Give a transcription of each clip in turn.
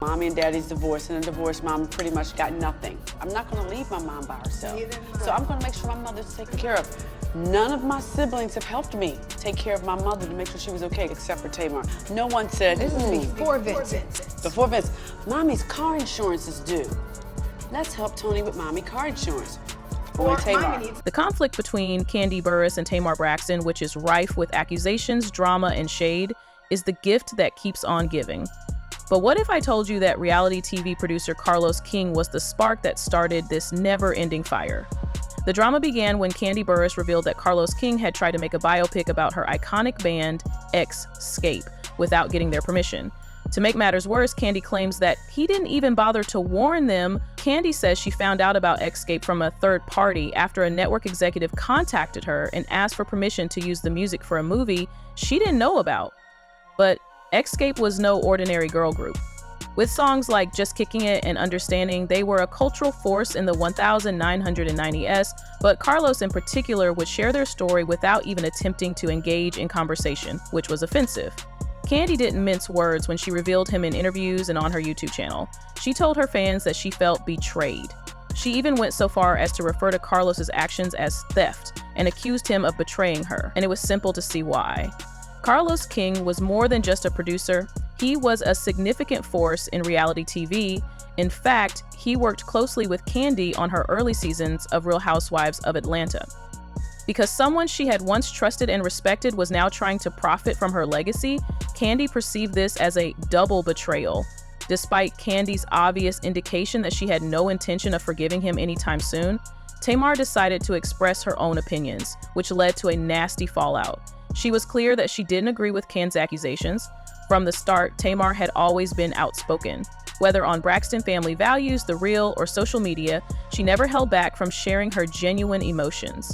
Mommy and daddy's divorced, and a divorced mom pretty much got nothing. I'm not gonna leave my mom by herself. So I'm gonna make sure my mother's taken care of. None of my siblings have helped me take care of my mother to make sure she was okay, except for Tamar. No one said, this is before Vincent. Before Vincent. Mommy's car insurance is due. Let's help Tony with mommy car insurance. Boy, Tamar. The conflict between Kandi Burruss and Tamar Braxton, which is rife with accusations, drama, and shade, is the gift that keeps on giving. But what if I told you that reality TV producer Carlos King was the spark that started this never-ending fire? The drama began when Kandi Burruss revealed that Carlos King had tried to make a biopic about her iconic band, Xscape, without getting their permission. To make matters worse, Kandi claims that he didn't even bother to warn them. Kandi says she found out about Xscape from a third party after a network executive contacted her and asked for permission to use the music for a movie she didn't know about. But Xscape was no ordinary girl group. With songs like Just Kicking It and Understanding, they were a cultural force in the 1990s, but Carlos in particular would share their story without even attempting to engage in conversation, which was offensive. Kandi didn't mince words when she revealed him in interviews and on her YouTube channel. She told her fans that she felt betrayed. She even went so far as to refer to Carlos's actions as theft and accused him of betraying her, and it was simple to see why. Carlos King was more than just a producer. He was a significant force in reality TV. In fact, he worked closely with Kandi on her early seasons of Real Housewives of Atlanta. Because someone she had once trusted and respected was now trying to profit from her legacy, Kandi perceived this as a double betrayal. Despite Kandi's obvious indication that she had no intention of forgiving him anytime soon, Tamar decided to express her own opinions, which led to a nasty fallout. She was clear that she didn't agree with Kandi's accusations. From the start, Tamar had always been outspoken. Whether on Braxton family values, The Real, or social media, she never held back from sharing her genuine emotions.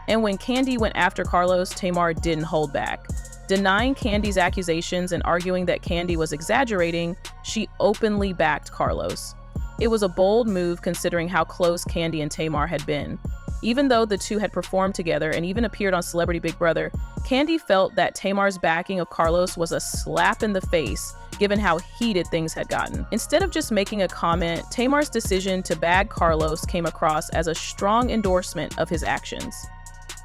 And when Kandi went after Carlos, Tamar didn't hold back. Denying Kandi's accusations and arguing that Kandi was exaggerating, she openly backed Carlos. It was a bold move considering how close Kandi and Tamar had been. Even though the two had performed together and even appeared on Celebrity Big Brother, Kandi felt that Tamar's backing of Carlos was a slap in the face, given how heated things had gotten. Instead of just making a comment, Tamar's decision to bag Carlos came across as a strong endorsement of his actions.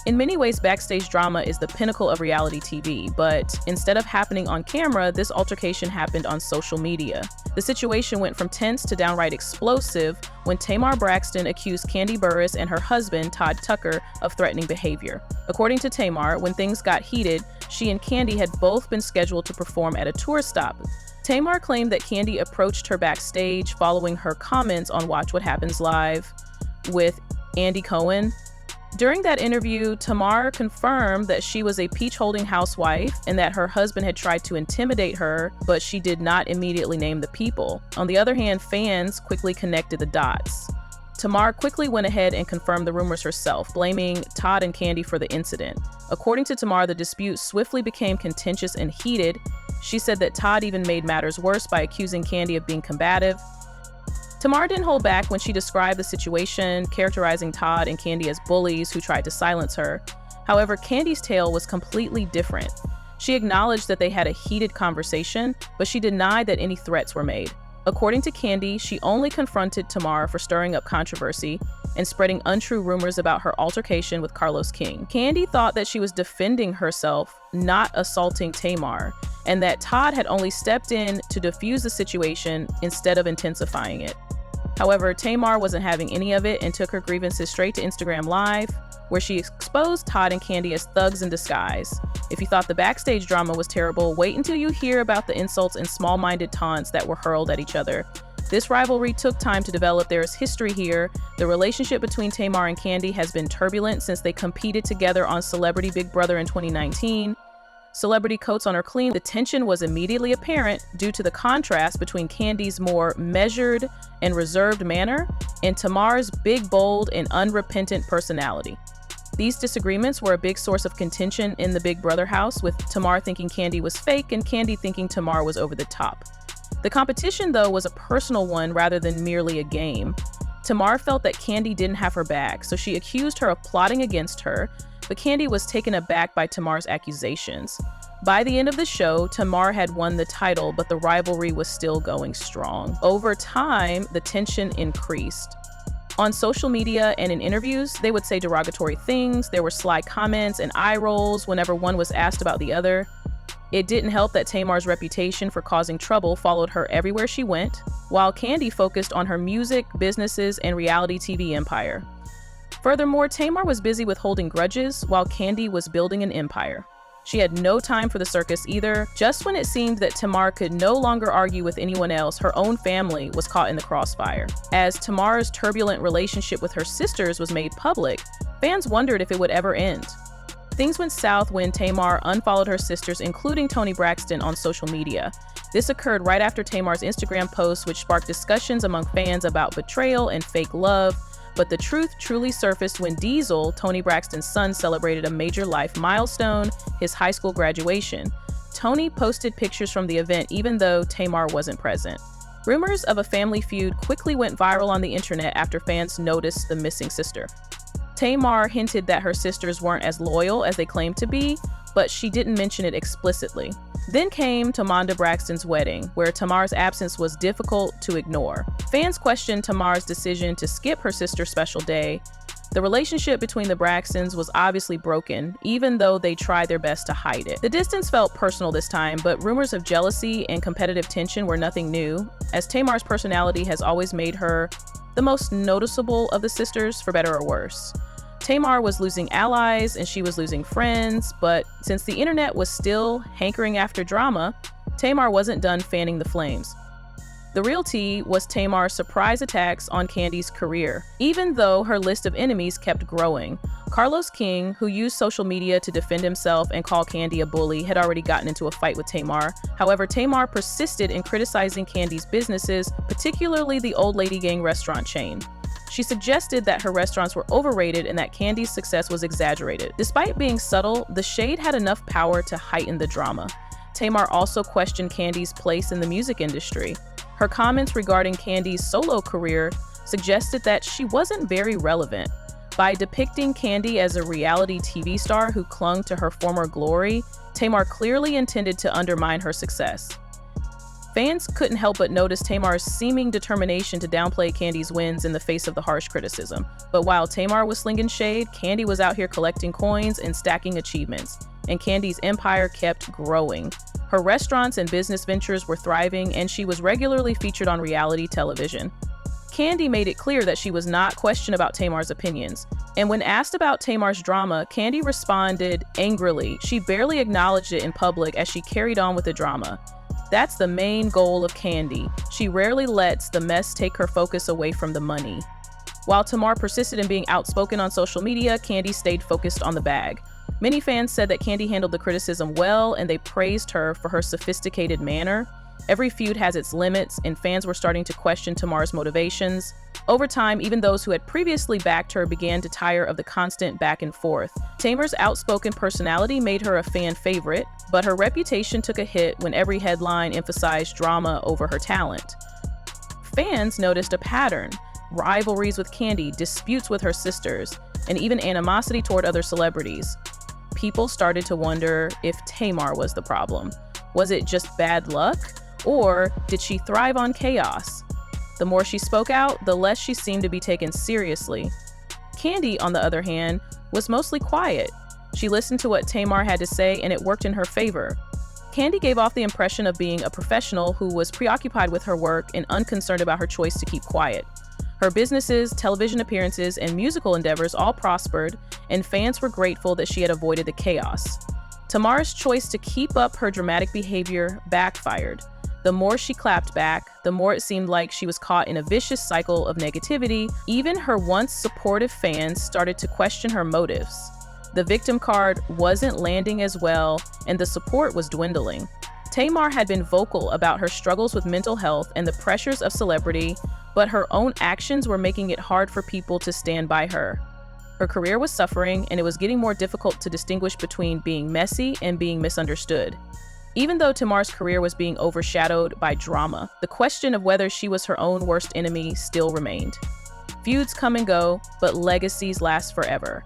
In many ways, backstage drama is the pinnacle of reality TV, but instead of happening on camera, this altercation happened on social media. The situation went from tense to downright explosive when Tamar Braxton accused Kandi Burruss and her husband, Todd Tucker, of threatening behavior. According to Tamar, when things got heated, she and Kandi had both been scheduled to perform at a tour stop. Tamar claimed that Kandi approached her backstage following her comments on Watch What Happens Live with Andy Cohen. During that interview, Tamar confirmed that she was a peach-holding housewife and that her husband had tried to intimidate her, but she did not immediately name the people. On the other hand, fans quickly connected the dots. Tamar quickly went ahead and confirmed the rumors herself, blaming Todd and Kandi for the incident. According to Tamar, the dispute swiftly became contentious and heated. She said that Todd even made matters worse by accusing Kandi of being combative. Tamar didn't hold back when she described the situation, characterizing Todd and Kandi as bullies who tried to silence her. However, Kandi's tale was completely different. She acknowledged that they had a heated conversation, but she denied that any threats were made. According to Kandi, she only confronted Tamar for stirring up controversy and spreading untrue rumors about her altercation with Carlos King. Kandi thought that she was defending herself, not assaulting Tamar, and that Todd had only stepped in to defuse the situation instead of intensifying it. However, Tamar wasn't having any of it and took her grievances straight to Instagram Live, where she exposed Todd and Kandi as thugs in disguise. If you thought the backstage drama was terrible, wait until you hear about the insults and small-minded taunts that were hurled at each other. This rivalry took time to develop. There is history here. The relationship between Tamar and Kandi has been turbulent since they competed together on Celebrity Big Brother in 2019. Celebrity coats on her clean, the tension was immediately apparent due to the contrast between Kandi's more measured and reserved manner and Tamar's big, bold, and unrepentant personality. These disagreements were a big source of contention in the Big Brother house, with Tamar thinking Kandi was fake and Kandi thinking Tamar was over the top. The competition, though, was a personal one rather than merely a game. Tamar felt that Kandi didn't have her back, so she accused her of plotting against her, but Kandi was taken aback by Tamar's accusations. By the end of the show, Tamar had won the title, but the rivalry was still going strong. Over time, the tension increased. On social media and in interviews, they would say derogatory things. There were sly comments and eye rolls whenever one was asked about the other. It didn't help that Tamar's reputation for causing trouble followed her everywhere she went, while Kandi focused on her music, businesses, and reality TV empire. Furthermore, Tamar was busy with holding grudges, while Kandi was building an empire. She had no time for the circus either. Just when it seemed that Tamar could no longer argue with anyone else, her own family was caught in the crossfire. As Tamar's turbulent relationship with her sisters was made public, fans wondered if it would ever end. Things went south when Tamar unfollowed her sisters, including Toni Braxton, on social media. This occurred right after Tamar's Instagram post, which sparked discussions among fans about betrayal and fake love. But the truth truly surfaced when Diesel, Toni Braxton's son, celebrated a major life milestone, his high school graduation. Toni posted pictures from the event even though Tamar wasn't present. Rumors of a family feud quickly went viral on the internet after fans noticed the missing sister. Tamar hinted that her sisters weren't as loyal as they claimed to be, but she didn't mention it explicitly. Then came Tamar Braxton's wedding, where Tamar's absence was difficult to ignore. Fans questioned Tamar's decision to skip her sister's special day. The relationship between the Braxtons was obviously broken, even though they tried their best to hide it. The distance felt personal this time, but rumors of jealousy and competitive tension were nothing new, as Tamar's personality has always made her the most noticeable of the sisters, for better or worse. Tamar was losing allies and she was losing friends, but since the internet was still hankering after drama, Tamar wasn't done fanning the flames. The real tea was Tamar's surprise attacks on Kandi's career, even though her list of enemies kept growing. Carlos King, who used social media to defend himself and call Kandi a bully, had already gotten into a fight with Tamar. However, Tamar persisted in criticizing Kandi's businesses, particularly the Old Lady Gang restaurant chain. She suggested that her restaurants were overrated and that Kandi's success was exaggerated. Despite being subtle, the shade had enough power to heighten the drama. Tamar also questioned Kandi's place in the music industry. Her comments regarding Kandi's solo career suggested that she wasn't very relevant. By depicting Kandi as a reality TV star who clung to her former glory, Tamar clearly intended to undermine her success. Fans couldn't help but notice Tamar's seeming determination to downplay Kandi's wins in the face of the harsh criticism. But while Tamar was slinging shade, Kandi was out here collecting coins and stacking achievements, and Kandi's empire kept growing. Her restaurants and business ventures were thriving, and she was regularly featured on reality television. Kandi made it clear that she was not questioned about Tamar's opinions. And when asked about Tamar's drama, Kandi responded angrily. She barely acknowledged it in public as she carried on with the drama. That's the main goal of Kandi. She rarely lets the mess take her focus away from the money. While Tamar persisted in being outspoken on social media, Kandi stayed focused on the bag. Many fans said that Kandi handled the criticism well, and they praised her for her sophisticated manner. Every feud has its limits, and fans were starting to question Tamar's motivations. Over time, even those who had previously backed her began to tire of the constant back and forth. Tamar's outspoken personality made her a fan favorite, but her reputation took a hit when every headline emphasized drama over her talent. Fans noticed a pattern: rivalries with Kandi, disputes with her sisters, and even animosity toward other celebrities. People started to wonder if Tamar was the problem. Was it just bad luck? Or did she thrive on chaos? The more she spoke out, the less she seemed to be taken seriously. Kandi, on the other hand, was mostly quiet. She listened to what Tamar had to say, and it worked in her favor. Kandi gave off the impression of being a professional who was preoccupied with her work and unconcerned about her choice to keep quiet. Her businesses, television appearances, and musical endeavors all prospered, and fans were grateful that she had avoided the chaos. Tamar's choice to keep up her dramatic behavior backfired. The more she clapped back, the more it seemed like she was caught in a vicious cycle of negativity. Even her once supportive fans started to question her motives. The victim card wasn't landing as well, and the support was dwindling. Tamar had been vocal about her struggles with mental health and the pressures of celebrity, but her own actions were making it hard for people to stand by her. Her career was suffering, and it was getting more difficult to distinguish between being messy and being misunderstood. Even though Tamar's career was being overshadowed by drama, the question of whether she was her own worst enemy still remained. Feuds come and go, but legacies last forever.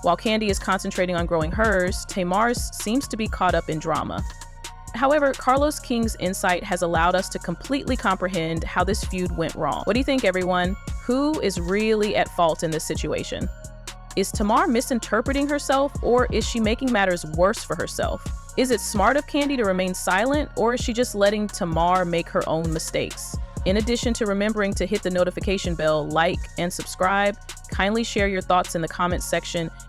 While Kandi is concentrating on growing hers, Tamar's seems to be caught up in drama. However, Carlos King's insight has allowed us to completely comprehend how this feud went wrong. What do you think, everyone? Who is really at fault in this situation? Is Tamar misinterpreting herself, or is she making matters worse for herself? Is it smart of Kandi to remain silent, or is she just letting Tamar make her own mistakes? In addition to remembering to hit the notification bell, like, and subscribe, kindly share your thoughts in the comments section